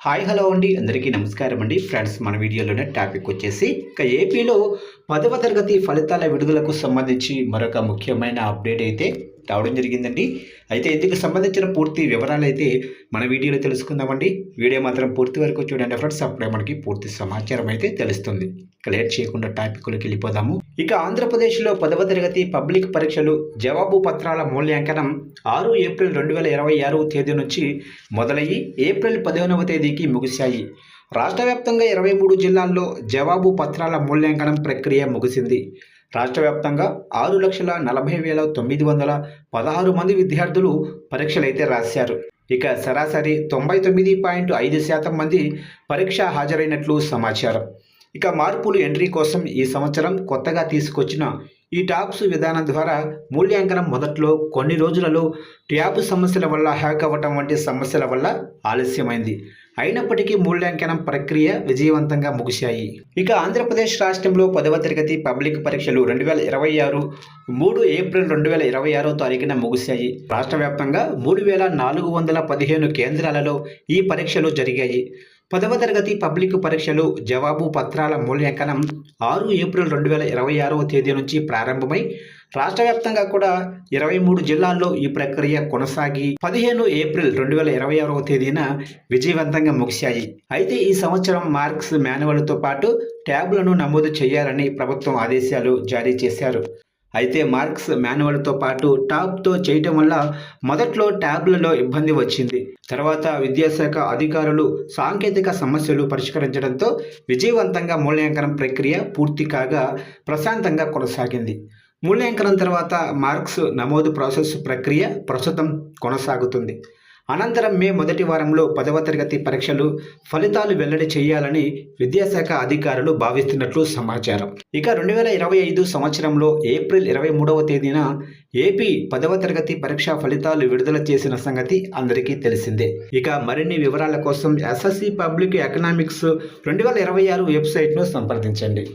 Hi hello అండి, అందరికీ నమస్కారం అండి. ఫ్రెండ్స్, మన వీడియోలోనే టాపిక్ వచ్చేసి ఏపీలో 10వ తరగతి ఫలితాల విడుదలకు సంబంధించి మరొక ముఖ్యమైన అప్డేట్ అయితే రావడం జరిగిందండి. అయితే ఇందుకు సంబంధించిన పూర్తి వివరాలు అయితే మన వీడియోలో తెలుసుకుందామండి. వీడియో మాత్రం పూర్తి వరకు చూడండి ఫ్రెండ్స్, అప్పుడే మనకి పూర్తి సమాచారం అయితే తెలుస్తుంది. లేట్ చేయకుండా టాపిక్లోకి వెళ్ళిపోదాము. ఇక ఆంధ్రప్రదేశ్లో 10వ తరగతి పబ్లిక్ పరీక్షలు జవాబు పత్రాల మూల్యాంకనం 6 ఏప్రిల్ 2026 తేదీ నుంచి మొదలయ్యి ఏప్రిల్ 15వ తేదీకి ముగిశాయి. రాష్ట్ర వ్యాప్తంగా 23 జిల్లాల్లో జవాబు పత్రాల మూల్యాంకనం ప్రక్రియ ముగిసింది. రాష్ట్ర వ్యాప్తంగా 6,40,916 మంది విద్యార్థులు పరీక్షలైతే రాశారు. ఇక సరాసరి 99.5% మంది పరీక్ష హాజరైనట్లు సమాచారం. ఇక మార్పులు ఎంట్రీ కోసం ఈ సంవత్సరం కొత్తగా తీసుకొచ్చిన ఈ టాప్స్ విధానం ద్వారా మూల్యాంకనం మొదట్లో కొన్ని రోజులలో ట్యాబ్ సమస్యల వల్ల హ్యాక్ అవ్వటం వంటి సమస్యల వల్ల ఆలస్యమైంది. అయినప్పటికీ మూల్యాంకనం ప్రక్రియ విజయవంతంగా ముగిశాయి. ఇక ఆంధ్రప్రదేశ్ రాష్ట్రంలో 10వ తరగతి పబ్లిక్ పరీక్షలు 2026 3 ఏప్రిల్ 2026 తారీఖున ముగిశాయి. రాష్ట్ర వ్యాప్తంగా 3,415 కేంద్రాలలో ఈ పరీక్షలు జరిగాయి. 10వ తరగతి పబ్లిక్ పరీక్షలు జవాబు పత్రాల మూల్యాంకనం 6 ఏప్రిల్ 2026 తేదీ నుంచి ప్రారంభమై రాష్ట్ర వ్యాప్తంగా కూడా 23 జిల్లాల్లో ఈ ప్రక్రియ కొనసాగి 15 ఏప్రిల్ 2026 తేదీన విజయవంతంగా ముగిశాయి. అయితే ఈ సంవత్సరం మార్క్స్ మాన్యువల్తో పాటు ట్యాబ్లను నమోదు చేయాలని ప్రభుత్వం ఆదేశాలు జారీ చేశారు. అయితే మార్క్స్ మాన్యువల్తో పాటు టాప్తో చేయటం వల్ల మొదట్లో ట్యాబ్లలో ఇబ్బంది వచ్చింది. తర్వాత విద్యాశాఖ అధికారులు సాంకేతిక సమస్యలు పరిష్కరించడంతో విజయవంతంగా మూల్యాంకనం ప్రక్రియ పూర్తి కాగా ప్రశాంతంగా కొనసాగింది. మూల్యాంకనం తర్వాత మార్క్స్ నమోదు ప్రాసెస్ ప్రక్రియ ప్రస్తుతం కొనసాగుతుంది. అనంతరం మే మొదటి వారంలో 10వ తరగతి పరీక్షలు ఫలితాలు వెల్లడి చేయాలని విద్యాశాఖ అధికారులు భావిస్తున్నట్లు సమాచారం. ఇక 2025 సంవత్సరంలో ఏప్రిల్ 23వ తేదీన ఏపీ 10వ తరగతి పరీక్షా ఫలితాలు విడుదల చేసిన సంగతి అందరికీ తెలిసిందే. ఇక మరిన్ని వివరాల కోసం ఎస్ఎస్సి పబ్లిక్ ఎకనామిక్స్ 2026 వెబ్సైట్ను సంప్రదించండి.